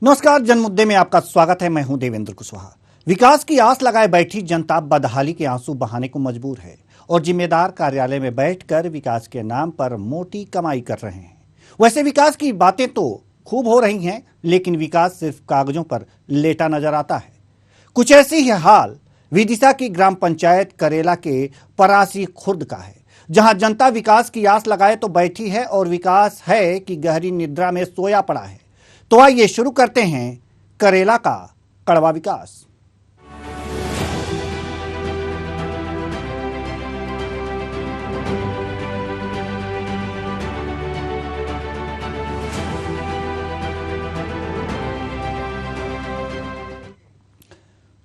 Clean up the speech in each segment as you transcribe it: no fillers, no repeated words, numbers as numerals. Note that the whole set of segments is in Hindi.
नमस्कार, जन मुद्दे में आपका स्वागत है। मैं हूं देवेंद्र कुशवाहा। विकास की आस लगाए बैठी जनता बदहाली के आंसू बहाने को मजबूर है और जिम्मेदार कार्यालय में बैठकर विकास के नाम पर मोटी कमाई कर रहे हैं। वैसे विकास की बातें तो खूब हो रही हैं, लेकिन विकास सिर्फ कागजों पर लेटा नजर आता है। कुछ ऐसी ही हाल विदिशा की ग्राम पंचायत करेला के परासी खुर्द का है, जहां जनता विकास की आस लगाए तो बैठी है और विकास है कि गहरी निद्रा में सोया पड़ा है। तो आइए शुरू करते हैं करेला का कड़वा विकास।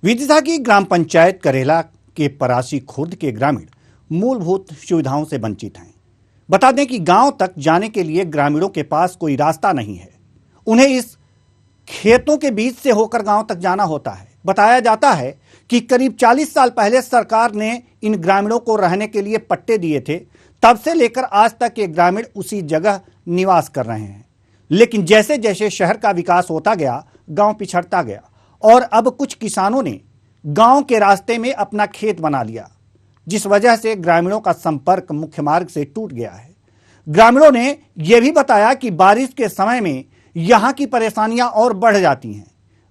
विदिशा की ग्राम पंचायत करेला के परासी खुर्द के ग्रामीण मूलभूत सुविधाओं से वंचित हैं। बता दें कि गांव तक जाने के लिए ग्रामीणों के पास कोई रास्ता नहीं है। उन्हें इस खेतों के बीच से होकर गांव तक जाना होता है। बताया जाता है कि करीब 40 साल पहले सरकार ने इन ग्रामीणों को रहने के लिए पट्टे दिए थे। तब से लेकर आज तक ये ग्रामीण उसी जगह निवास कर रहे हैं। लेकिन जैसे जैसे शहर का विकास होता गया, गांव पिछड़ता गया और अब कुछ किसानों ने गांव के रास्ते में अपना खेत बना लिया, जिस वजह से ग्रामीणों का संपर्क मुख्य मार्ग से टूट गया है। ग्रामीणों ने यह भी बताया कि बारिश के समय में यहाँ की परेशानियां और बढ़ जाती हैं।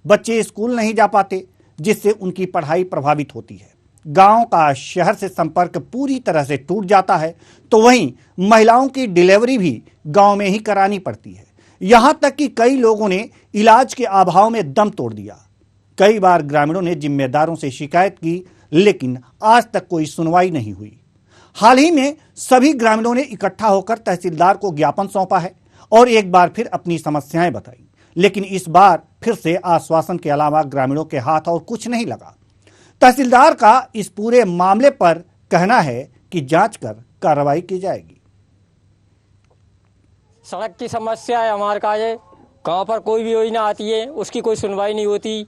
बच्चे स्कूल नहीं जा पाते, जिससे उनकी पढ़ाई प्रभावित होती है। गांव का शहर से संपर्क पूरी तरह से टूट जाता है, तो वहीं महिलाओं की डिलीवरी भी गांव में ही करानी पड़ती है। यहां तक कि कई लोगों ने इलाज के अभाव में दम तोड़ दिया। कई बार ग्रामीणों ने जिम्मेदारों से शिकायत की, लेकिन आज तक कोई सुनवाई नहीं हुई। हाल ही में सभी ग्रामीणों ने इकट्ठा होकर तहसीलदार को ज्ञापन सौंपा है और एक बार फिर अपनी समस्याएं बताई, लेकिन इस बार फिर से आश्वासन के अलावा ग्रामीणों के हाथ और कुछ नहीं लगा। तहसीलदार का इस पूरे मामले पर कहना है कि जांच कर कार्रवाई की जाएगी। सड़क की समस्या है हमारे का, ये गाँव पर कोई भी योजना आती है उसकी कोई सुनवाई नहीं होती।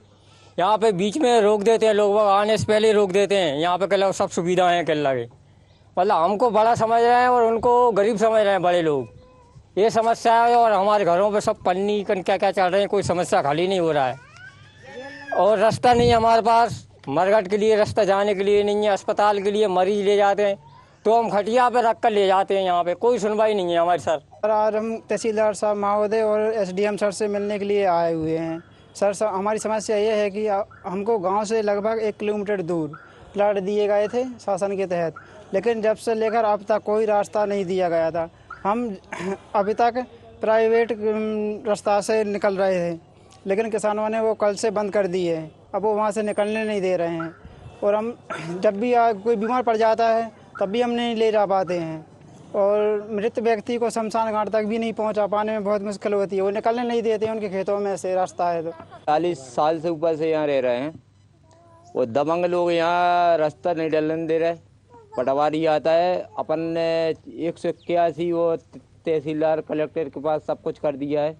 यहाँ पे बीच में रोक देते हैं, लोग आने से पहले रोक देते हैं। यहाँ पे कल सब सुविधाएं हैं, कल लगे मतलब हमको बड़ा समझ रहे हैं और उनको गरीब समझ रहे हैं बड़े लोग। ये समस्या है और हमारे घरों पे सब पन्नी क्या क्या चल रहे हैं, कोई समस्या खाली नहीं हो रहा है। और रास्ता नहीं है हमारे पास, मरघट के लिए रास्ता जाने के लिए नहीं है, अस्पताल के लिए मरीज ले जाते हैं तो हम खटिया पे रख कर ले जाते हैं। यहाँ पे कोई सुनवाई नहीं है हमारे सर। आज हम तहसीलदार साहब महोदय और एसडीएम सर से मिलने के लिए आए हुए हैं। सर हमारी समस्या ये है कि हमको गांव से लगभग 1 किलोमीटर दूर प्लाट दिए गए थे शासन के तहत, लेकिन जब से लेकर अब तक कोई रास्ता नहीं दिया गया था। हम अभी तक प्राइवेट रास्ता से निकल रहे थे, लेकिन किसानों ने वो कल से बंद कर दिए हैं। अब वो वहाँ से निकलने नहीं दे रहे हैं और हम जब भी कोई बीमार पड़ जाता है तब भी हम नहीं ले जा पाते हैं और मृत व्यक्ति को शमशान घाट तक भी नहीं पहुंचा पाने में बहुत मुश्किल होती है। वो निकलने नहीं देते हैं, उनके खेतों में से रास्ता है। तो 40 साल से ऊपर से यहाँ रह रहे हैं और दबंग लोग यहाँ रास्ता नहीं डलने दे रहे। पटवारी आता है, अपन ने 181 वो तहसीलदार कलेक्टर के पास सब कुछ कर दिया है,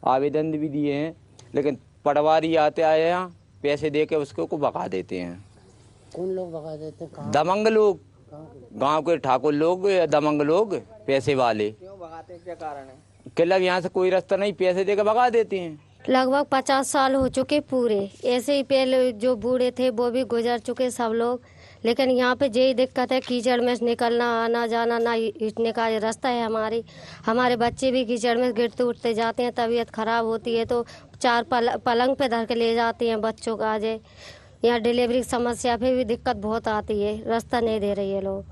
आवेदन भी दिए हैं, लेकिन पटवारी आते आए यहाँ पैसे दे के उसको भगा देते हैं। कौन लोग भगा देते हैं? दबंग लोग, गांव के ठाकुर लोग या दबंग लोग, पैसे वाले। क्यों भगाते हैं, क्या कारण है? मतलब यहाँ से कोई रास्ता नहीं, पैसे दे के भगा देते हैं। लगभग 50 साल हो चुके पूरे। ऐसे ही पहले जो बूढ़े थे वो भी गुजर चुके सब लोग, लेकिन यहाँ पे यही दिक्कत है, कीचड़ में निकलना आना जाना ना इतने का रास्ता है। हमारे बच्चे भी कीचड़ में गिरते उठते जाते हैं, तबीयत खराब होती है तो 4 पलंग पे धर के ले जाते हैं बच्चों का। आज यहाँ डिलीवरी की समस्या पे भी दिक्कत बहुत आती है, रास्ता नहीं दे रही है लोग।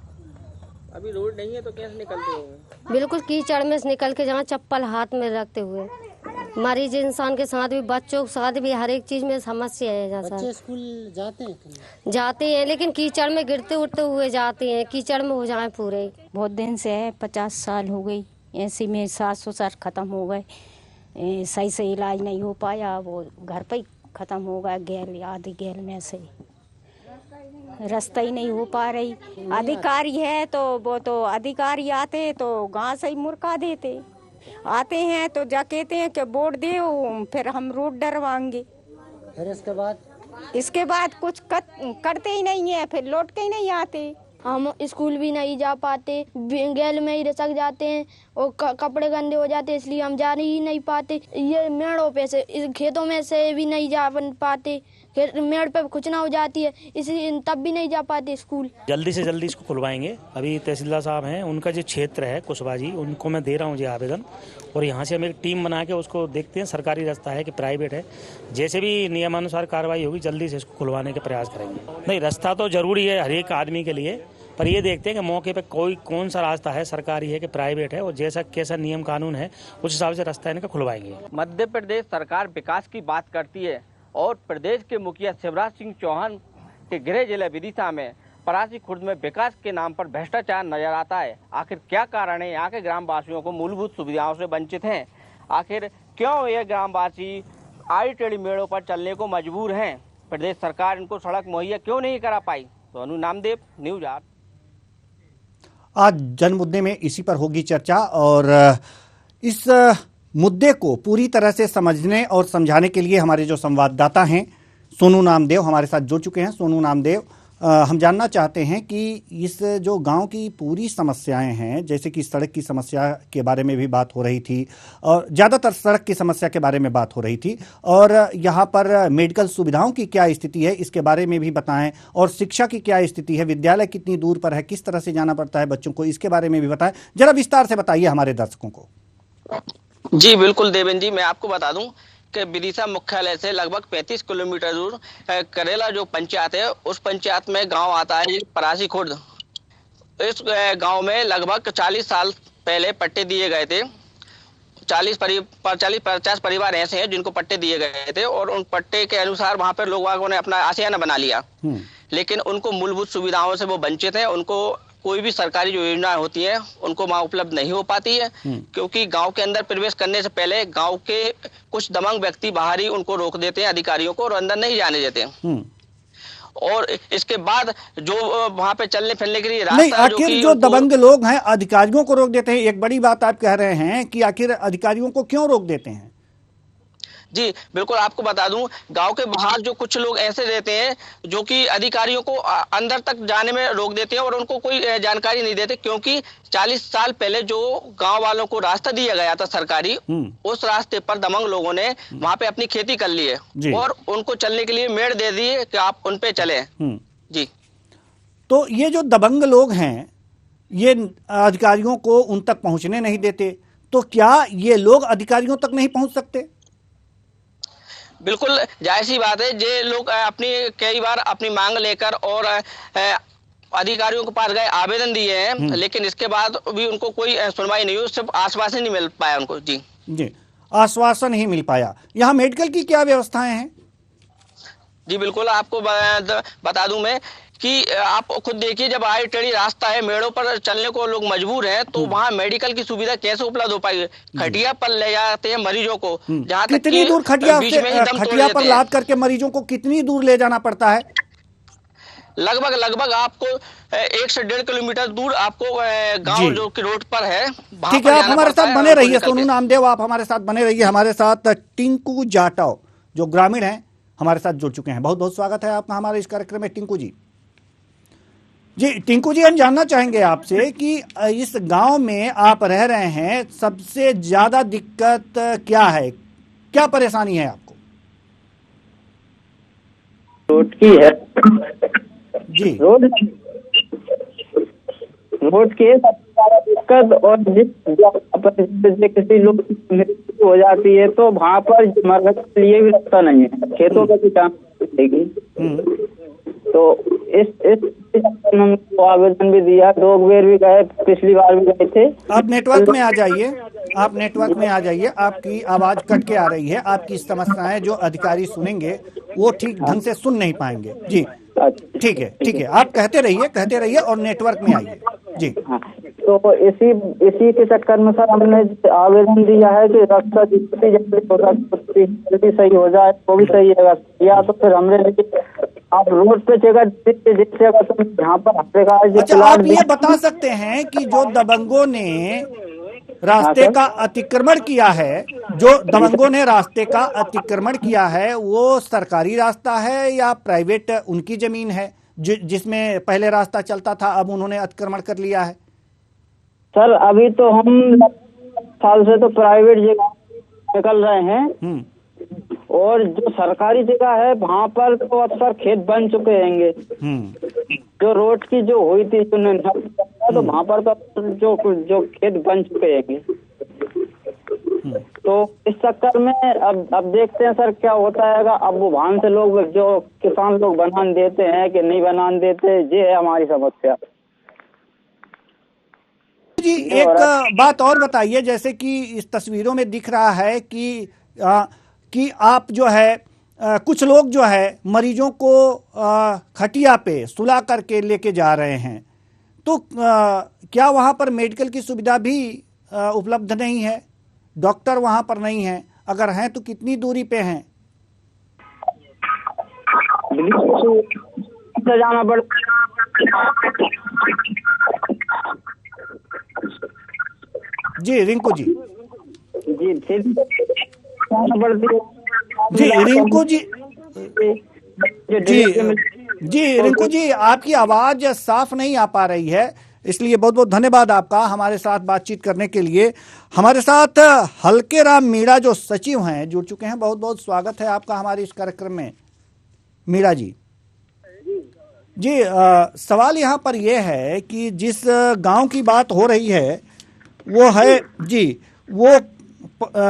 अभी रोड नहीं है तो कैसे निकलते होंगे? बिल्कुल कीचड़ में से निकल के, जहाँ चप्पल हाथ में रखते हुए। मरीज इंसान के साथ भी, बच्चों के साथ भी, हर एक चीज में समस्या है। बच्चे स्कूल जाते हैं लेकिन कीचड़ में गिरते उठते हुए जाते हैं, कीचड़ में हो जाए पूरे। बहुत दिन से है, 50 साल हो गई। ऐसे में सास ससुर खत्म हो गए, सही से इलाज नहीं हो पाया, वो घर पे ही खत्म हो गया। गैल आधी गैल में से रास्ता ही नहीं हो पा रही। अधिकारी है तो वो तो अधिकारी आते तो गांव से ही मुर्का देते, आते हैं तो जा कहते हैं कि वोट दे, फिर हम रोड डरवाएंगे। फिर इसके बाद कुछ करते ही नहीं है, फिर लौट के ही नहीं आते। हम स्कूल भी नहीं जा पाते, गैल में ही रसक जाते हैं और कपड़े गंदे हो जाते, इसलिए हम जा ही नहीं पाते। ये मेड़ों पे से खेतों में से भी नहीं जा पाते, मेड़ पे खुचना हो जाती है, इसलिए तब भी नहीं जा पाते स्कूल। जल्दी से जल्दी इसको खुलवाएंगे। अभी तहसीलदार साहब हैं, उनका जो क्षेत्र है कुशवाहा, उनको मैं दे रहा हूँ ये आवेदन, और यहाँ से हम एक टीम बना के उसको देखते हैं सरकारी रास्ता है कि प्राइवेट है, जैसे भी नियमानुसार कार्रवाई होगी जल्दी से इसको खुलवाने के प्रयास करेंगे। नहीं, रास्ता तो जरूरी है हर एक आदमी के लिए, पर ये देखते हैं कि मौके पे कौन सा रास्ता है, सरकारी है कि प्राइवेट है, और जैसा कैसा नियम कानून है उस हिसाब से रास्ता इनका खुलवाएंगे। मध्य प्रदेश सरकार विकास की बात करती है और प्रदेश के मुखिया शिवराज सिंह चौहान के गृह जिला विदिशा में परासी खुर्द में विकास के नाम पर भ्रष्टाचार नजर आता है। आखिर क्या कारण है यहाँ के ग्रामवासियों को मूलभूत सुविधाओं से वंचित हैं? आखिर क्यों ये ग्रामवासी आड़ी टेढ़ी मेड़ों पर चलने को मजबूर हैं? प्रदेश सरकार इनको सड़क मुहैया क्यों नहीं करा पाई? सोनू नामदेव, न्यूज़ 8। आज जन मुद्दे में इसी पर होगी चर्चा, और इस मुद्दे को पूरी तरह से समझने और समझाने के लिए हमारे जो संवाददाता हैं सोनू नामदेव हमारे साथ जुड़ चुके हैं। सोनू नामदेव, हम जानना चाहते हैं कि इस जो गांव की पूरी समस्याएं हैं, जैसे कि सड़क की समस्या के बारे में भी बात हो रही थी, और ज़्यादातर सड़क की समस्या के बारे में बात हो रही थी, और यहाँ पर मेडिकल सुविधाओं की क्या स्थिति है इसके बारे में भी बताएं, और शिक्षा की क्या स्थिति है, विद्यालय कितनी दूर पर है, किस तरह से जाना पड़ता है बच्चों को, इसके बारे में भी बताएं। जरा विस्तार से बताइए हमारे दर्शकों को। जी बिल्कुल देवेन जी, मैं आपको बता दूं कि विदिशा मुख्यालय से लगभग 35 किलोमीटर दूर करेला जो पंचायत है, उस पंचायत में गांव आता है परासी खुर्द। इस गांव में लगभग 40 साल पहले पट्टे दिए गए थे। 40-50 परिवार ऐसे हैं जिनको पट्टे दिए गए थे, और उन पट्टे के अनुसार वहां पर लोगों ने अपना आशियाना बना लिया, लेकिन उनको मूलभूत सुविधाओं से वो वंचित हैं। उनको कोई भी सरकारी जो योजनाएं होती है उनको वहां उपलब्ध नहीं हो पाती है, क्योंकि गांव के अंदर प्रवेश करने से पहले गांव के कुछ दबंग व्यक्ति बाहर ही उनको रोक देते हैं, अधिकारियों को, और अंदर नहीं जाने देते हैं। और इसके बाद जो वहां पे चलने फिरने के लिए नहीं, रास्ता आखिर जो दबंग लोग हैं अधिकारियों को रोक देते हैं, एक बड़ी बात आप कह रहे हैं कि आखिर अधिकारियों को क्यों रोक देते हैं? जी बिल्कुल, आपको बता दूं, गांव के बाहर जो कुछ लोग ऐसे रहते हैं जो कि अधिकारियों को अंदर तक जाने में रोक देते हैं, और उनको कोई जानकारी नहीं देते, क्योंकि 40 साल पहले जो गांव वालों को रास्ता दिया गया था सरकारी, उस रास्ते पर दबंग लोगों ने वहां पे अपनी खेती कर ली है और उनको चलने के लिए मेड़ दे दिए कि आप उन पे चले। जी, तो ये जो दबंग लोग हैं ये अधिकारियों को उन तक पहुंचने नहीं देते, तो क्या ये लोग अधिकारियों तक नहीं पहुंच सकते? बिल्कुल जाहिर सी बात है, ये लोग कई बार अपनी मांग लेकर और अधिकारियों के पास गए, आवेदन दिए हैं, लेकिन इसके बाद भी उनको कोई सुनवाई नहीं हुई, सिर्फ आश्वासन नहीं मिल पाया उनको। जी जी, आश्वासन ही मिल पाया। यहाँ मेडिकल की क्या व्यवस्थाएं हैं? जी बिल्कुल, आपको बता दूं मैं कि आप खुद देखिए, जब आड़ी टेढ़ी रास्ता है, मेड़ों पर चलने को लोग मजबूर हैं, तो वहाँ मेडिकल की सुविधा कैसे उपलब्ध हो पाएगी? खटिया पर ले जाते हैं मरीजों को, जहाँ तक कितनी दूर खटिया पर लाद करके मरीजों को कितनी दूर ले जाना पड़ता है? लगभग आपको 1 से 1.5 किलोमीटर दूर आपको गांव जो कि रोड पर है। ठीक है, आप हमारे साथ बने रहिए सोनू नामदेव, आप हमारे साथ बने रहिए। हमारे साथ टिंकू जाटव जो ग्रामीण हैं हमारे साथ जुड़ चुके हैं। बहुत बहुत स्वागत है आपका हमारे इस कार्यक्रम में टिंकू जी। जी टिंकू जी, हम जानना चाहेंगे आपसे कि इस गांव में आप रह रहे हैं, सबसे ज्यादा दिक्कत क्या है, क्या परेशानी है आपको? रोड की है जी, रोड की सबसे ज्यादा दिक्कत, और जिस किसी लोग की मृत्यु हो जाती है तो वहाँ पर मरने के लिए भी रास्ता नहीं है, खेतों का भी काम देगी। तो इस आवेदन भी दिया, 2 बार भी गए, पिछली बार भी गए थे। आप नेटवर्क में आ जाइए, आप नेटवर्क में आ जाइए, आपकी आवाज कट के आ रही है, आपकी समस्याएं जो अधिकारी सुनेंगे वो ठीक ढंग से सुन नहीं पाएंगे। जी ठीक है, आप कहते रहिए और नेटवर्क में आइए। जी हाँ, तो इसी के चक्कर में सर हमने आवेदन दिया है कि रास्ता जितनी जल्दी सही हो जाए वो भी सही है, या तो फिर हमने आप रोड पे जगह जहाँ पर अच्छा, आप ये बता सकते हैं कि जो दबंगों ने रास्ते का अतिक्रमण किया है, वो सरकारी रास्ता है या प्राइवेट उनकी जमीन है? जिसमें पहले रास्ता चलता था, अब उन्होंने अतिक्रमण कर लिया है? सर अभी तो हम साल से तो प्राइवेट जगह निकल रहे हैं, और जो सरकारी जगह है वहाँ पर तो अब सर खेत बन चुके हैंगे। जो रोड की जो हुई थी तो वहाँ पर तो जो खेत बन चुके हैंगे। तो इस चक्कर में अब देखते हैं सर क्या होता है। अब वो भान से लोग जो किसान लोग बनान देते हैं कि नहीं बनान देते, ये है हमारी समस्या। जी एक बात और बताइए, जैसे कि इस तस्वीरों में दिख रहा है कि आप जो है कुछ लोग जो है मरीजों को खटिया पे सुला करके लेके जा रहे हैं, तो क्या वहाँ पर मेडिकल की सुविधा भी उपलब्ध नहीं है? डॉक्टर वहाँ पर नहीं है? अगर हैं तो कितनी दूरी पे हैं? जाना पड़ता। जी रिंकू जी। जी जी रिंकू जी। जी रिंकू जी, आपकी आवाज साफ नहीं आ पा रही है, इसलिए बहुत बहुत धन्यवाद आपका हमारे साथ बातचीत करने के लिए। हमारे साथ हल्के राम मीणा जो सचिव हैं जुड़ चुके हैं। बहुत बहुत स्वागत है आपका हमारे इस कार्यक्रम में मीणा जी। जी सवाल यहाँ पर यह है कि जिस गांव की बात हो रही है वो है जी, वो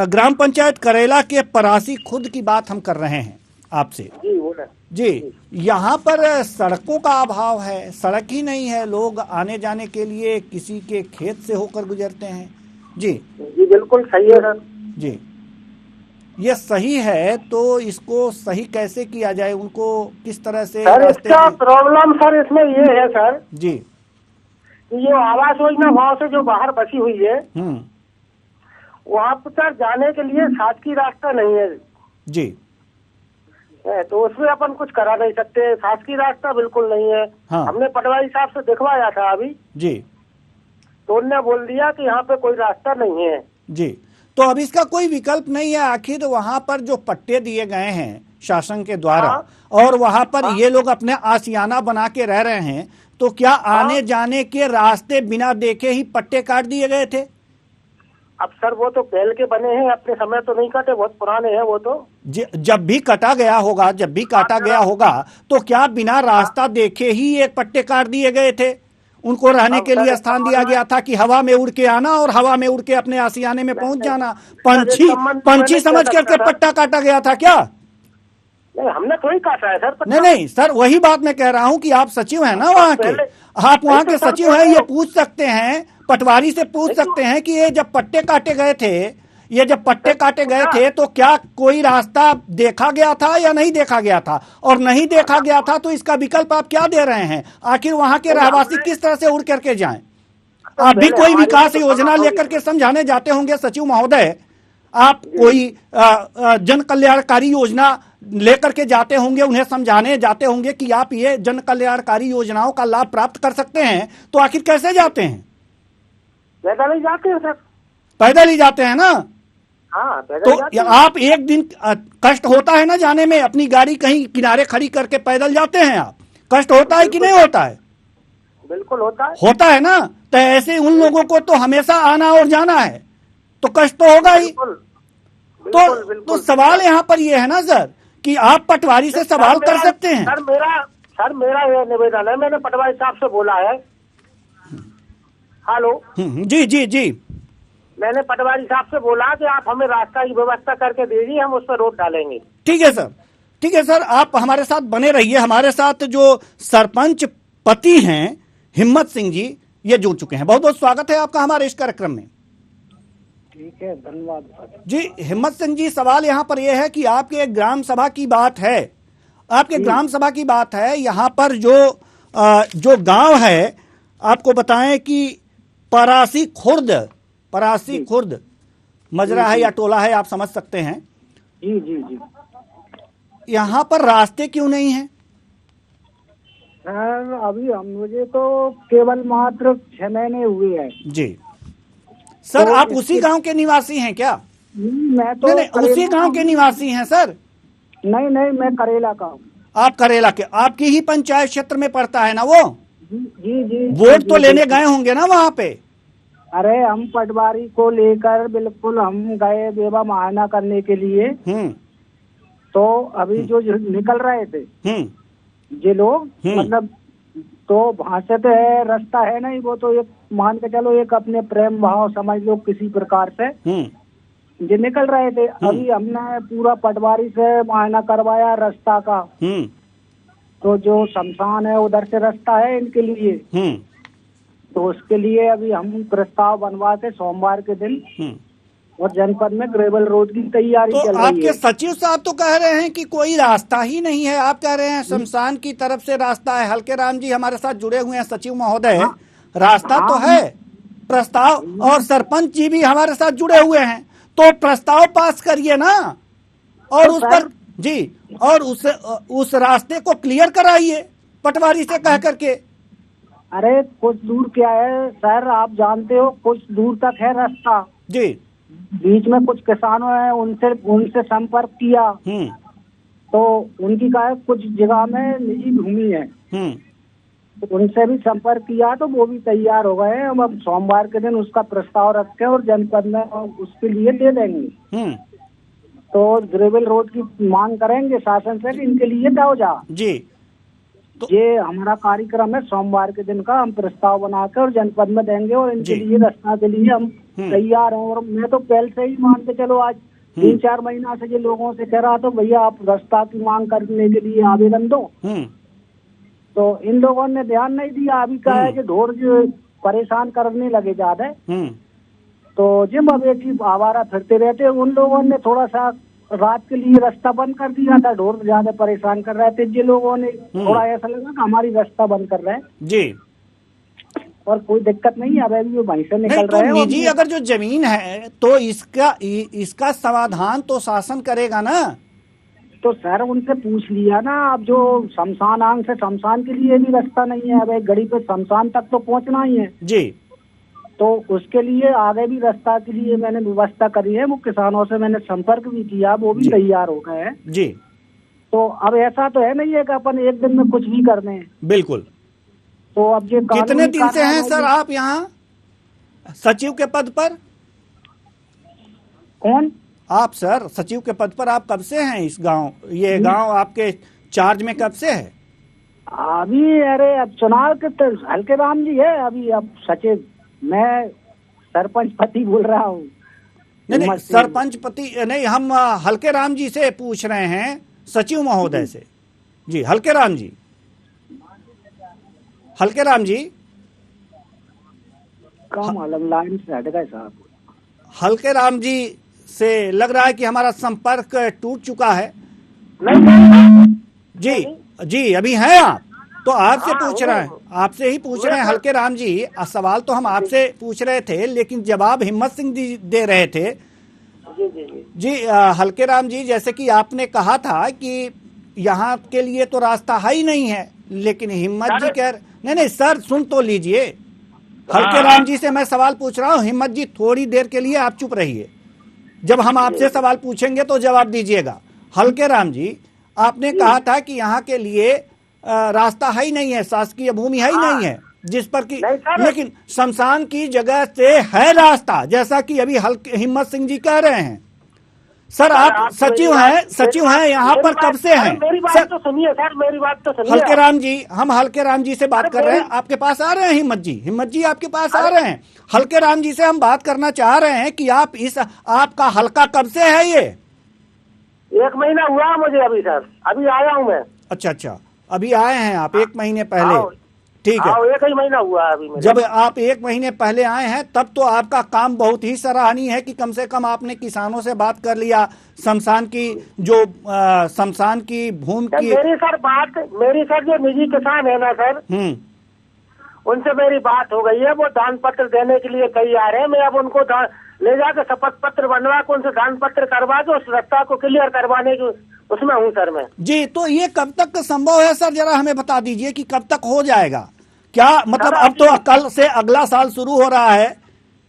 ग्राम पंचायत करेला के परासी खुर्द की बात हम कर रहे हैं आपसे। जी यहाँ पर सड़कों का अभाव है, सड़क ही नहीं है, लोग आने जाने के लिए किसी के खेत से होकर गुजरते हैं। जी जी बिल्कुल सही है सर। जी ये सही है, तो इसको सही कैसे किया जाए? उनको किस तरह से? सर इसका प्रॉब्लम सर इसमें ये है सर जी, ये आवास योजना गाँव से जो बाहर बची हुई है वहाँ पर सर जाने के लिए शासकीय रास्ता नहीं है जी, तो उसमें अपन कुछ करा नहीं सकते। शासकीय रास्ता बिल्कुल नहीं है। हाँ। हमने पटवारी साहब से दिखवाया था अभी जी, तो उन्होंने बोल दिया कि यहाँ पे कोई रास्ता नहीं है। जी तो अब इसका कोई विकल्प नहीं है? आखिर वहाँ पर जो पट्टे दिए गए हैं शासन के द्वारा, और वहाँ पर ये लोग अपने आशियाना बना के रह रहे हैं, तो क्या आने जाने के रास्ते बिना देखे ही पट्टे काट दिए गए थे? अब सर वो तो पहले के बने हैं, अपने समय तो नहीं काटे, बहुत पुराने हैं वो तो। जब भी काटा गया होगा, जब भी काटा गया होगा, तो क्या बिना रास्ता देखे ही एक पट्टे काट दिए गए थे? उनको रहने के लिए स्थान दिया गया था कि हवा में उड़ के आना और हवा में उड़ के अपने आशियाने में पहुंच जाना। पंछी समझ करके पट्टा काटा गया था क्या? नहीं, हमने थोड़ी काटा है सर। नहीं सर, वही बात मैं कह रहा हूँ कि आप सचिव हैं ना वहाँ के, आप वहाँ के सचिव हैं, ये पूछ सकते हैं, पटवारी से पूछ सकते हैं कि ये जब पट्टे काटे गए थे, तो क्या कोई रास्ता देखा गया था या नहीं देखा गया था? और नहीं देखा गया था तो इसका विकल्प आप क्या दे रहे हैं? आखिर वहाँ के रहवासी किस तरह से उड़ करके जाएं? आप भी कोई विकास योजना लेकर के समझाने जाते होंगे सचिव महोदय, आप कोई जन कल्याणकारी योजना लेकर के जाते होंगे, उन्हें समझाने जाते होंगे कि आप ये जन कल्याणकारी योजनाओं का लाभ प्राप्त कर सकते हैं, तो आखिर कैसे जाते हैं? पैदल ही जाते हैं सर। पैदल ही जाते हैं ना? हाँ, तो आप एक दिन कष्ट होता है ना जाने में, अपनी गाड़ी कहीं किनारे खड़ी करके पैदल जाते हैं आप, कष्ट होता है कि नहीं होता है? बिल्कुल होता है। होता है ना? तो ऐसे उन लोगों को तो हमेशा आना और जाना है, तो कष्ट तो होगा ही। तो सवाल यहाँ पर ये है ना सर कि आप पटवारी से सवाल कर सकते हैं। सर मेरा ये निवेदन है, मैंने पटवारी साहब से बोला है। हेलो जी जी जी, मैंने पटवारी साहब से बोला कि आप हमें रास्ता की व्यवस्था करके दीजिए, हम उस पर रोड डालेंगे। ठीक है सर, ठीक है सर, आप हमारे साथ बने रहिए। हमारे साथ जो सरपंच पति हैं हिम्मत सिंह जी, ये जुड़ चुके हैं। बहुत बहुत स्वागत है आपका हमारे इस कार्यक्रम में। ठीक है, धन्यवाद जी। हिम्मत सिंह जी, सवाल यहाँ पर यह है कि आपके ग्राम सभा की बात है, आपके ग्राम सभा की बात है, यहाँ पर जो गांव है, आपको बताएं कि परासी खुर्द मजरा है या टोला है, आप समझ सकते हैं। जी जी जी। यहाँ पर रास्ते क्यों नहीं है? सर अभी मुझे तो केवल मात्र 6 महीने हुए हैं। जी सर, आप उसी गांव के निवासी हैं क्या? मैं तो नहीं, उसी गांव के निवासी हैं सर? नहीं, मैं करेला का हूँ। आप करेला के, आपकी ही पंचायत क्षेत्र में पड़ता है ना वो? जी जी। वोट तो लेने गए होंगे ना वहाँ पे? अरे हम पटवारी को लेकर बिल्कुल हम गए बेवा मुआयना करने के लिए। तो अभी जो निकल रहे थे ये लोग, मतलब तो वहां से तो है रास्ता है नहीं, वो तो एक मान के चलो एक अपने प्रेम भाव समझ लो किसी प्रकार से ये निकल रहे थे। अभी हमने पूरा पटवारी से मुआयना करवाया रास्ता का। तो जो शमशान है उधर से रास्ता है इनके लिए, तो उसके लिए अभी हम प्रस्ताव बनवाते सोमवार के दिन, और जनपद में ग्रेवल रोड की तैयारी तो चल रही है। आपके सचिव साहब तो कह रहे हैं कि कोई रास्ता ही नहीं है, आप कह रहे हैं शमशान की तरफ से रास्ता है। हल्के राम जी हमारे साथ जुड़े हुए हैं, सचिव महोदय। रास्ता तो है, प्रस्ताव, और सरपंच जी भी हमारे साथ जुड़े हुए हैं, तो प्रस्ताव पास करिए ना, और उस पर जी, और उस रास्ते को क्लियर कराइए पटवारी से कह करके। अरे कुछ दूर क्या है सर, आप जानते हो कुछ दूर तक है रास्ता जी। बीच में कुछ किसानों है, उनसे संपर्क किया तो उनकी का कुछ जगह में निजी भूमि है, तो उनसे भी संपर्क किया तो वो भी तैयार हो गए। हम अब सोमवार के दिन उसका प्रस्ताव रखे और जनपद में उसके लिए दे देंगे। तो ग्रेवल रोड की मांग करेंगे शासन से कि इनके लिए दो जा जी। तो ये हमारा कार्यक्रम है सोमवार के दिन का, हम प्रस्ताव बना के और जनपद में देंगे, और इनके लिए रास्ता के लिए हम तैयार हैं। और मैं तो पहले से ही मान के चलो आज 3-4 महीना से ये लोगों से कह रहा, तो भैया आप रास्ता की मांग करने के लिए आवेदन दो। तो इन लोगों ने ध्यान नहीं दिया। अभी क्या है कि ढोर जो परेशान करने लगे ज्यादा, तो जिम मवेशी आवारा फिरते रहते, उन लोगों ने थोड़ा सा रात के लिए रास्ता बंद कर दिया था। ढोर ज्यादा परेशान कर रहे थे, ये लोगों ने थोड़ा ऐसा लगा कि हमारी रास्ता बंद कर रहे हैं जी। और कोई दिक्कत नहीं है, अभी वो वहीं से निकल तो रहे हैं। निजी अगर जो जमीन है तो इसका समाधान तो शासन करेगा ना। तो सर उनसे पूछ लिया ना, अब जो शमशान आंग से शमशान के लिए भी रास्ता नहीं है, अब गड़ी पे शमशान तक तो पहुंचना ही है जी। तो उसके लिए आगे भी रास्ता के लिए मैंने व्यवस्था करी है। वो किसानों से मैंने संपर्क भी किया, वो भी तैयार हो गए हैं जी। तो अब ऐसा तो है नहीं है कि अपन एक दिन में कुछ भी करने हैं। बिल्कुल। तो अब ये कितने दिन से हैं सर आप यहाँ सचिव के पद पर? कौन? आप सर सचिव के पद पर आप कब से हैं इस गांव? ये गांव आपके चार्ज में कब से है? अभी अरे अब चुनाव के तो हल्के राम जी है अभी। अब सचिव मैं सरपंच पति बोल रहा हूँ। नहीं सरपंच पति नहीं, हम हल्के राम जी से पूछ रहे हैं, सचिव महोदय से जी। हल्के राम जी, हल्के राम जी काम अलग लाइन से हट गए साहब। हल्के राम जी से लग रहा है कि हमारा संपर्क टूट चुका है। जी जी अभी हैं आप? तो आपसे पूछ रहे हैं, आपसे ही पूछ रहे हैं हल्के राम जी। सवाल तो हम आपसे पूछ रहे थे लेकिन जवाब हिम्मत सिंह जी दे रहे थे। जी हल्के राम जी, जैसे कि आपने कहा था कि यहाँ के लिए तो रास्ता है ही नहीं है, लेकिन हिम्मत जी कह नहीं सर सुन तो लीजिए। हल्के राम जी से मैं सवाल पूछ रहा हूँ। हिम्मत जी थोड़ी देर के लिए आप चुप रहिए, जब हम आपसे सवाल पूछेंगे तो जवाब दीजिएगा। हल्के राम जी, आपने कहा था कि यहाँ के लिए रास्ता है ही नहीं है, शासकीय भूमि है ही नहीं है जिस पर कि, लेकिन शमशान की जगह से है रास्ता, जैसा कि अभी हल्के हिम्मत सिंह जी कह रहे हैं। सर आप सचिव हैं यहाँ पर कब से हैं? मेरी बात तो सुनिए सर, मेरी बात तो सुनिए। हल्के राम जी, हम हल्के राम जी से बात कर रहे हैं, आपके पास आ रहे हैं हिम्मत जी आपके पास आ रहे हैं। हल्के राम जी से हम बात करना चाह रहे हैं कि आप आपका हल्का कब से है? ये 1 महीना हुआ मुझे अभी सर, अभी आया हूँ मैं। अच्छा अभी आए हैं आप 1 महीने पहले? ठीक है, 1 ही महीना हुआ अभी। जब आप 1 महीने पहले आए हैं तब तो आपका काम बहुत ही सराहनीय है कि कम से कम आपने किसानों से बात कर लिया, शमशान की जो शमशान की भूमि की। मेरी सर जो निजी किसान है ना सर, उनसे मेरी बात हो गई है। वो दान पत्र देने के लिए तैयार है। मैं अब उनको ले जाकर शपथ पत्र बनवा के उनसे दान पत्र करवा के उस रास्ता को क्लियर करवाने की उसमें हूँ सर मैं। जी तो ये कब तक संभव है सर, जरा हमें बता दीजिए कि कब तक हो जाएगा? क्या मतलब अब तो कल से अगला साल शुरू हो रहा है,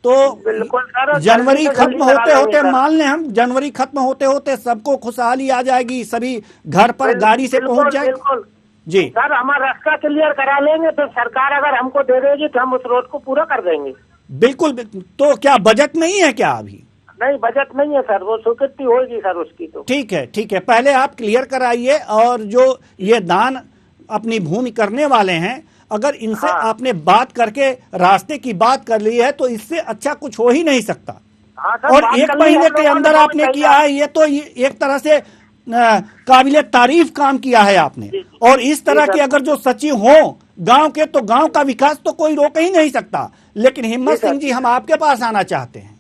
तो बिल्कुल सर, जनवरी जल्दी से खत्म जल्दी करा होते होते देंगे सर। मान लें हम, जनवरी खत्म होते होते सबको खुशहाली आ जाएगी, सभी घर पर गाड़ी से बिल्कुल, पहुंच जाएगी। बिल्कुल जी सर, हमारा रास्ता क्लियर करा लेंगे तो सरकार अगर हमको दे देगी तो हम उस रोड को पूरा कर देंगे। बिल्कुल तो क्या बजट नहीं है क्या अभी? नहीं, बजट नहीं है सर, वो स्वीकृति होगी सर उसकी तो। ठीक है, ठीक है, पहले आप क्लियर कराइए। और जो ये दान अपनी भूमि करने वाले हैं, अगर इनसे आपने बात करके रास्ते की बात कर ली है तो इससे अच्छा कुछ हो ही नहीं सकता। हाँ सर, और बात एक कर ली महीने हम के लोगों ने, अंदर वो आपने भी किया है, ये तो एक तरह से काबिले तारीफ काम किया है आपने। और इस तरह के अगर जो सचिव हो गांव के, तो गांव का विकास तो कोई रोक ही नहीं सकता। लेकिन हिम्मत सिंह जी, हम आपके पास आना चाहते हैं।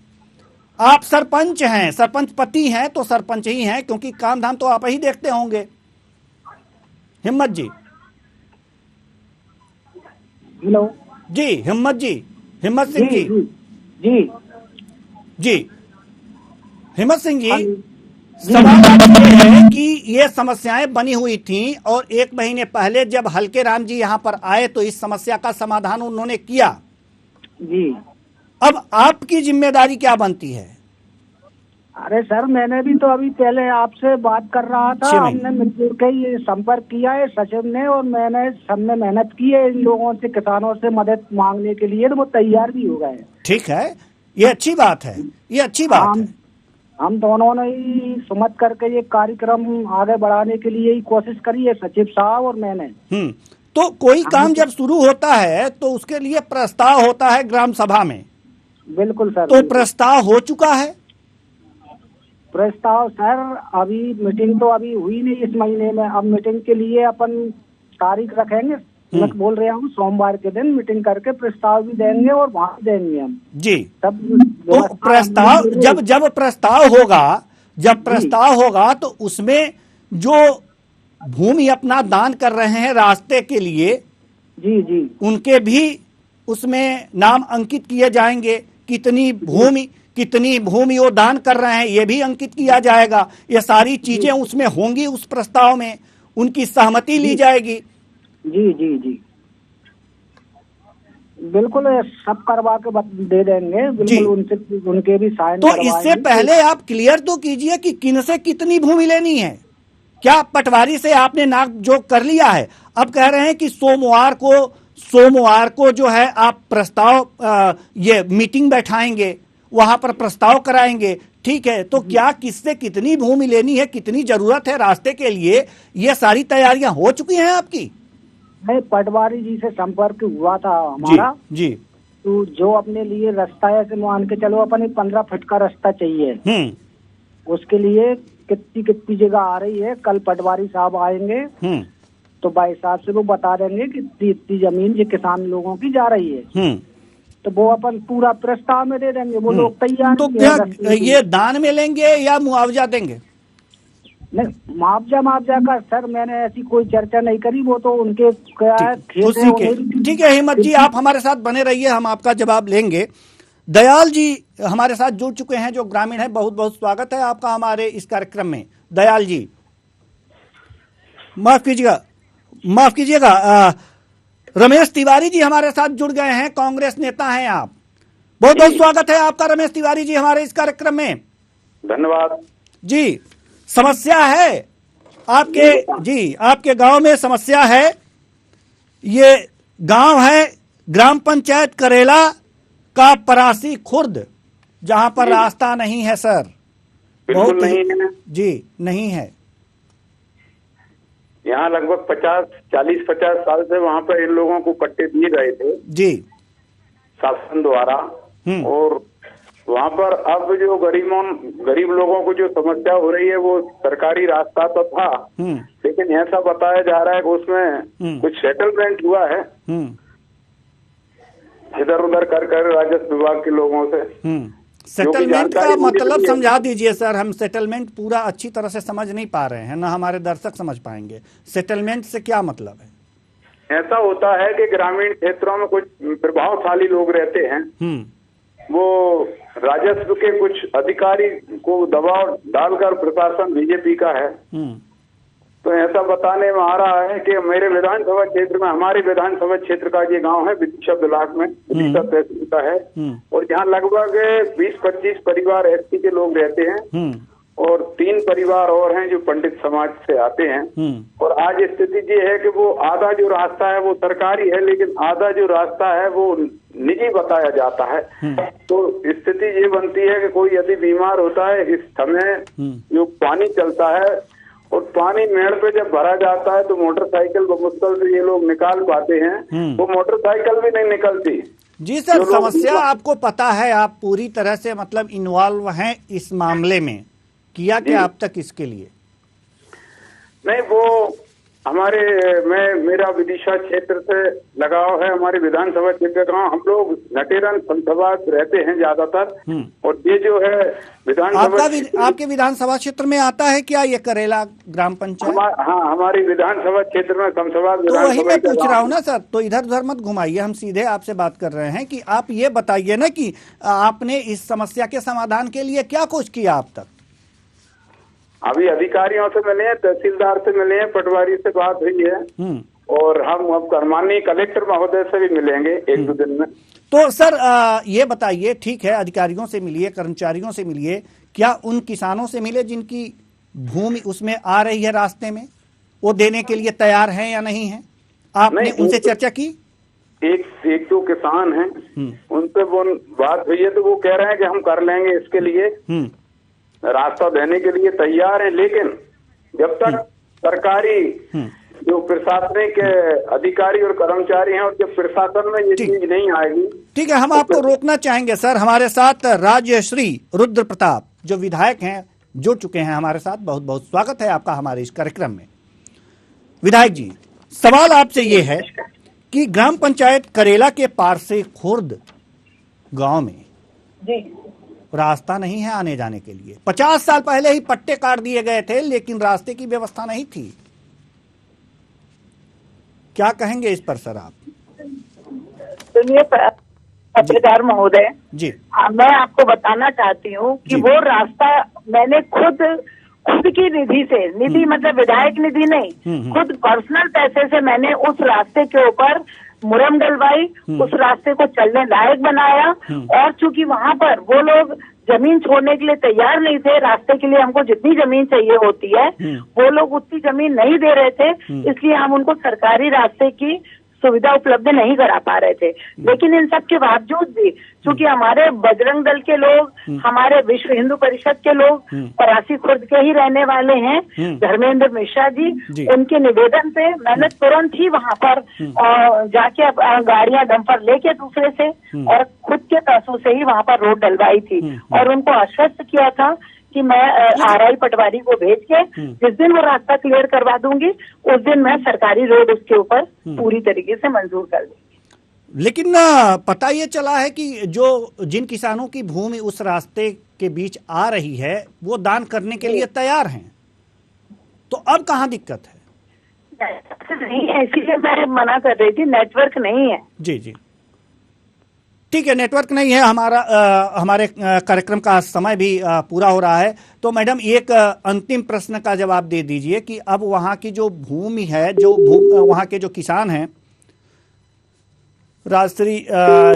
आप सरपंच हैं, सरपंच पति हैं, तो सरपंच ही हैं, क्योंकि काम धाम तो आप ही देखते होंगे। हिम्मत जी। हेलो जी हिम्मत जी, हिम्मत सिंह जी। जी जी हिम्मत सिंह जी, सवाल ये है कि ये समस्याएं बनी हुई थीं और 1 महीने पहले जब हल्के राम जी यहाँ पर आए तो इस समस्या का समाधान उन्होंने किया। जी, अब आपकी जिम्मेदारी क्या बनती है? अरे सर, मैंने भी तो अभी पहले आपसे बात कर रहा था, हमने मिलजुल के ये संपर्क किया है सचिव ने, और मैंने सबने मेहनत की है इन लोगों से, किसानों से मदद मांगने के लिए, तो वो तैयार भी हो गए। ठीक है, ये अच्छी बात है, ये अच्छी बात है। हम दोनों ने ही सुमत करके ये कार्यक्रम आगे बढ़ाने के लिए ही कोशिश करी है, सचिव साहब और मैंने। तो कोई काम जब शुरू होता है तो उसके लिए प्रस्ताव होता है ग्राम सभा में। बिल्कुल सर। तो प्रस्ताव हो चुका है? प्रस्ताव सर अभी मीटिंग तो अभी हुई नहीं इस महीने में, अब मीटिंग के लिए अपन तारीख रखेंगे। मैं बोल रहा हूँ सोमवार के दिन मीटिंग करके प्रस्ताव भी देंगे और वहाँ देंगे हम जी। तब तो प्रस्ताव जब प्रस्ताव होगा, जब प्रस्ताव होगा तो उसमें जो भूमि अपना दान कर रहे हैं रास्ते के लिए, जी जी, उनके भी उसमें नाम अंकित किए जाएंगे। कितनी भूमि वो दान कर रहे हैं ये भी अंकित किया जाएगा। ये सारी चीजें उसमें होंगी, उस प्रस्ताव में उनकी सहमति ली जाएगी। जी जी जी, बिल्कुल सब करवा के दे देंगे, बिल्कुल उनसे उनके भी साइन। तो इससे पहले आप क्लियर तो कीजिए कि किन से कितनी भूमि लेनी है। क्या पटवारी से आपने नाक जोक कर लिया है? अब कह रहे हैं कि सोमवार को जो है आप प्रस्ताव ये मीटिंग बैठाएंगे, वहां पर प्रस्ताव कराएंगे। ठीक है, तो क्या किससे कितनी भूमि लेनी है, कितनी जरूरत है रास्ते के लिए, ये सारी तैयारियां हो चुकी हैं आपकी? नहीं, पटवारी जी से संपर्क हुआ था हमारा। जी। तो जो अपने लिए रास्ता है, ऐसे मान के चलो अपन 15 फुट का रास्ता चाहिए, उसके लिए कितनी जगह आ रही है। कल पटवारी साहब आएंगे तो भाई साहब से वो बता देंगे कि इतनी जमीन जो किसान लोगों की जा रही है, तो वो अपन पूरा प्रस्ताव में दे देंगे। वो लोग तैयार। तो क्या ये दान में लेंगे या मुआवजा देंगे? नहीं, मुआवजा का सर मैंने ऐसी कोई चर्चा नहीं करी, वो तो उनके क्या है खेत है। ठीक है हिम्मत जी, आप हमारे साथ बने रहिए, हम आपका जवाब लेंगे। दयाल जी हमारे साथ जुड़ चुके हैं, जो ग्रामीण है। बहुत बहुत स्वागत है आपका हमारे इस कार्यक्रम में। दयाल जी, माफ कीजिएगा, रमेश तिवारी जी हमारे साथ जुड़ गए हैं, कांग्रेस नेता हैं आप। बहुत बहुत स्वागत है आपका रमेश तिवारी जी हमारे इस कार्यक्रम में। धन्यवाद जी। समस्या है आपके गांव में समस्या है। ये गांव है ग्राम पंचायत करेला का परासी खुर्द, जहां पर रास्ता नहीं है सर। बिल्कुल नहीं है जी, नहीं है। यहाँ लगभग 40-50 साल से वहाँ पर इन लोगों को पट्टे दिए गए थे जी शासन द्वारा। और वहाँ पर अब जो गरीब लोगों को जो समस्या हो रही है, वो सरकारी रास्ता तो था, लेकिन ऐसा बताया जा रहा है कि उसमें कुछ सेटलमेंट हुआ है इधर उधर कर राजस्व विभाग के लोगों से। सेटलमेंट का मतलब समझा दीजिए सर, हम सेटलमेंट पूरा अच्छी तरह से समझ नहीं पा रहे हैं, ना हमारे दर्शक समझ पाएंगे। सेटलमेंट से क्या मतलब है? ऐसा होता है कि ग्रामीण क्षेत्रों में कुछ प्रभावशाली लोग रहते हैं, वो राजस्व के कुछ अधिकारी को दबाव डालकर, प्रशासन बीजेपी का है, तो ऐसा बताने में आ रहा है कि मेरे विधानसभा क्षेत्र में, हमारे विधानसभा क्षेत्र का ये गांव है विदिशा ब्लॉक में, विदिशा तहसील का है, और यहाँ लगभग 20-25 परिवार एसटी के लोग रहते हैं और 3 परिवार और हैं जो पंडित समाज से आते हैं। और आज स्थिति ये है कि वो आधा जो रास्ता है वो सरकारी है, लेकिन आधा जो रास्ता है वो निजी बताया जाता है। तो स्थिति ये बनती है कि कोई यदि बीमार होता है, इस समय जो पानी चलता है और पानी मेड़ पे जब भरा जाता है तो मोटरसाइकिल को मुश्किल से ये लोग निकाल पाते हैं, वो मोटरसाइकिल भी नहीं निकलती। जी सर, समस्या आपको पता है, आप पूरी तरह से मतलब इन्वॉल्व हैं इस मामले में, किया क्या अब तक इसके लिए? नहीं, वो हमारे मेरा विदिशा क्षेत्र से लगाव है, हमारे विधानसभा क्षेत्र का। हम लोग नटेरन संसभात रहते हैं ज्यादातर, और ये जो है विधानसभा आपके विधानसभा क्षेत्र में आता है क्या ये करेला ग्राम पंचायत? हाँ, हमारी विधानसभा क्षेत्र में संसभात। तो वही मैं पूछ रहा हूँ ना सर, तो इधर उधर मत घुमाइए, हम सीधे आपसे बात कर रहे हैं कि आप ये बताइए ना कि आपने इस समस्या के समाधान के लिए क्या कुछ किया अब तक? अभी अधिकारियों से मिले हैं, तहसीलदार से मिले हैं, पटवारी से बात हुई है, और हम अब माननीय कलेक्टर महोदय से भी मिलेंगे 1-2 दिन में। तो सर ये बताइए, ठीक है अधिकारियों से मिलिए, कर्मचारियों से मिलिए, क्या उन किसानों से मिले जिनकी भूमि उसमें आ रही है रास्ते में, वो देने के लिए तैयार हैं या नहीं है? आपने उनसे चर्चा की? एक 2 किसान हैं, उनसे वो बात हुई है, तो वो कह रहे हैं कि हम कर लेंगे, इसके लिए रास्ता देने के लिए तैयार है, लेकिन जब तक सरकारी जो प्रशासनिक अधिकारी और कर्मचारी हैं और जब प्रशासन में ये चीज नहीं आएगी। ठीक है, हम आपको रोकना चाहेंगे सर। हमारे साथ राजश्री रुद्र प्रताप जो विधायक हैं जुड़ चुके हैं हमारे साथ। बहुत बहुत स्वागत है आपका हमारे इस कार्यक्रम में। विधायक जी, सवाल आपसे ये है कि ग्राम पंचायत करेला के पार से खुर्द गांव में रास्ता नहीं है आने जाने के लिए। 50 साल पहले ही पट्टे काट दिए गए थे, लेकिन रास्ते की व्यवस्था नहीं थी। क्या कहेंगे इस पर सर आप? सुनिए पत्रकार महोदय जी, मैं आपको बताना चाहती हूँ कि वो रास्ता मैंने खुद की निधि से, निधि मतलब विधायक निधि नहीं, खुद पर्सनल पैसे से मैंने उस रास्ते के ऊपर मुरम डलवाई, उस रास्ते को चलने लायक बनाया। और चूंकि वहाँ पर वो लोग जमीन छोड़ने के लिए तैयार नहीं थे, रास्ते के लिए हमको जितनी जमीन चाहिए होती है वो लोग उतनी जमीन नहीं दे रहे थे, इसलिए हम उनको सरकारी रास्ते की सुविधा उपलब्ध नहीं करा पा रहे थे। लेकिन इन सब के बावजूद भी चूंकि हमारे बजरंग दल के लोग, हमारे विश्व हिंदू परिषद के लोग परासी खुर्द के ही रहने वाले हैं, धर्मेंद्र मिश्रा जी, उनके निवेदन पे मैंने तुरंत ही वहाँ पर जाके गाड़ियां डंपर लेके दूसरे से और खुद के पैसों से ही वहाँ पर रोड डलवाई थी और उनको आश्वस्त किया था कि मैं आरआई पटवारी को भेज के जिस दिन वो रास्ता क्लियर करवा दूंगी उस दिन मैं सरकारी रोड उसके ऊपर पूरी तरीके से मंजूर कर दूंगी। लेकिन पता ये चला है कि जिन किसानों की भूमि उस रास्ते के बीच आ रही है वो दान करने के लिए तैयार हैं, तो अब कहाँ दिक्कत है? नहीं है, इसीलिए मैं मना कर रही थी, नेटवर्क नहीं है। जी जी, ठीक है, नेटवर्क नहीं है। हमारे कार्यक्रम का समय भी पूरा हो रहा है, तो मैडम एक अंतिम प्रश्न का जवाब दे दीजिए कि अब वहाँ की जो भूमि है, वहाँ के जो किसान हैं, राजश्री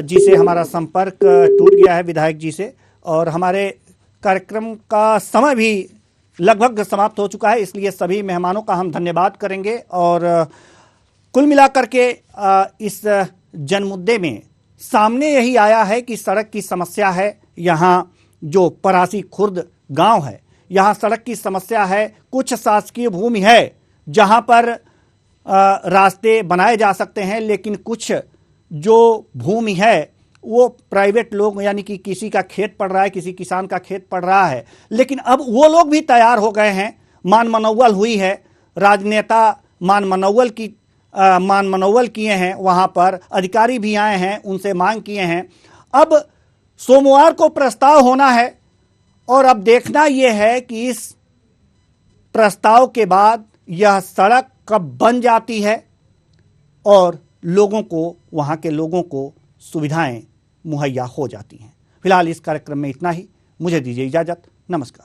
जी से हमारा संपर्क टूट गया है विधायक जी से, और हमारे कार्यक्रम का समय भी लगभग समाप्त हो चुका है, इसलिए सभी मेहमानों का हम धन्यवाद करेंगे। और कुल मिलाकर के इस जनमुद्दे में सामने यही आया है कि सड़क की समस्या है। यहाँ जो परासी खुर्द गांव है, यहाँ सड़क की समस्या है। कुछ शासकीय भूमि है जहाँ पर रास्ते बनाए जा सकते हैं, लेकिन कुछ जो भूमि है वो प्राइवेट लोग, यानी कि किसी का खेत पड़ रहा है, किसी किसान का खेत पड़ रहा है, लेकिन अब वो लोग भी तैयार हो गए हैं। मान मनौवल हुई है, राजनेता मान मनौवल किए हैं, वहां पर अधिकारी भी आए हैं, उनसे मांग किए हैं। अब सोमवार को प्रस्ताव होना है और अब देखना यह है कि इस प्रस्ताव के बाद यह सड़क कब बन जाती है और लोगों को, वहां के लोगों को सुविधाएं मुहैया हो जाती हैं। फिलहाल इस कार्यक्रम में इतना ही। मुझे दीजिए इजाजत। नमस्कार।